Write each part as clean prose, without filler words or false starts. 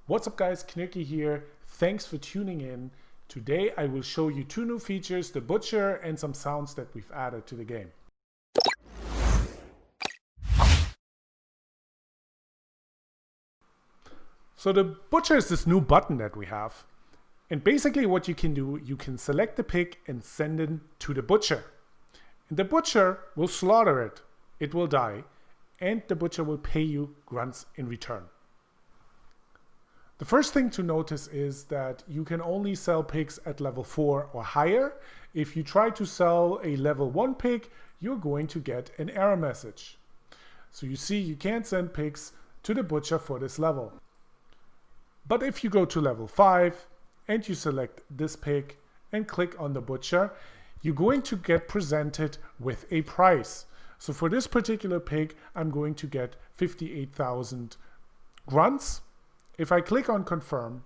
What's up guys, Knirky here. Thanks for tuning in. Today I will show you two new features, the butcher and some sounds that we've added to the game. So the butcher is this new button that we have. And basically what you can do, you can select the pig and send it to the butcher. And the butcher will slaughter it. It will die. And the butcher will pay you grunts in return. The first thing to notice is that you can only sell pigs at level 4 or higher. If you try to sell a level 1 pig, you're going to get an error message. So you see, you can't send pigs to the butcher for this level. But if you go to level 5 and you select this pig and click on the butcher, you're going to get presented with a price. So for this particular pig, I'm going to get 58,000 grunts. If I click on confirm,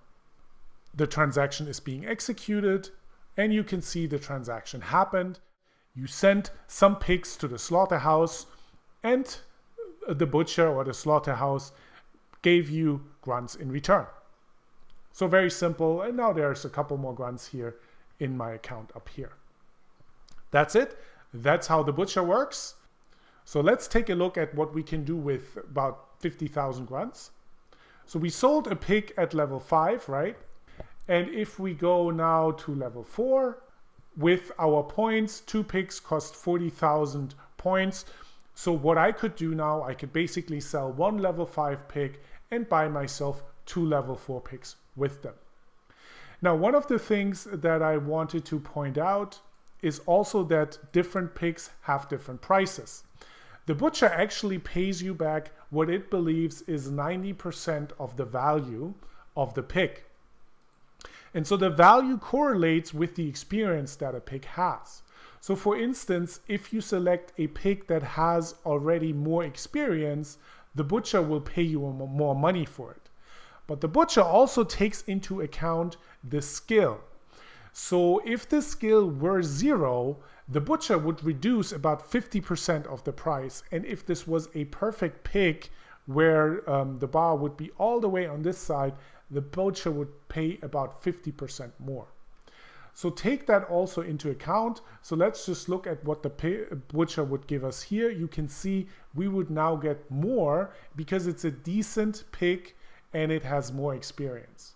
the transaction is being executed and you can see the transaction happened. You sent some pigs to the slaughterhouse and the butcher or the slaughterhouse gave you grunts in return. So very simple, and now there's a couple more grunts here in my account up here. That's it. That's how the butcher works. So let's take a look at what we can do with about 50,000 grunts. So we sold a pig at level 5, right? And if we go now to level 4, with our points, 2 pigs cost 40,000 points. So what I could do now, I could basically sell 1 level 5 pig and buy myself 2 level 4 pigs with them. Now, one of the things that I wanted to point out is also that different pigs have different prices. The butcher actually pays you back what it believes is 90% of the value of the pig. And so the value correlates with the experience that a pig has. So for instance, if you select a pig that has already more experience, the butcher will pay you more money for it. But the butcher also takes into account the skill. So if the skill were 0, the butcher would reduce about 50% of the price. And if this was a perfect pig where the bar would be all the way on this side, the butcher would pay about 50% more. So take that also into account. So let's just look at what the butcher would give us here. You can see we would now get more because it's a decent pig and it has more experience.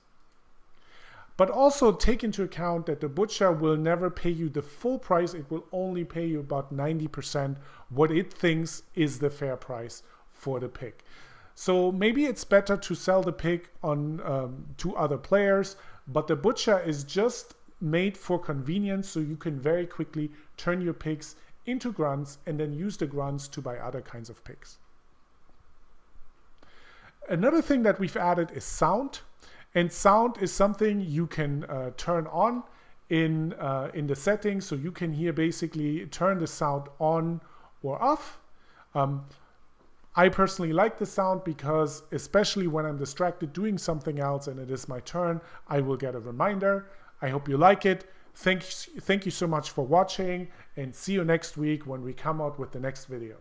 But also take into account that the butcher will never pay you the full price. It will only pay you about 90% what it thinks is the fair price for the pig. So maybe it's better to sell the pig on to other players, but the butcher is just made for convenience, so you can very quickly turn your pigs into grunts and then use the grunts to buy other kinds of pigs. Another thing that we've added is sound. And sound is something you can turn on in the settings. So you can here basically turn the sound on or off. I personally like the sound because especially when I'm distracted doing something else and it is my turn, I will get a reminder. I hope you like it. Thank you so much for watching and see you next week when we come out with the next video.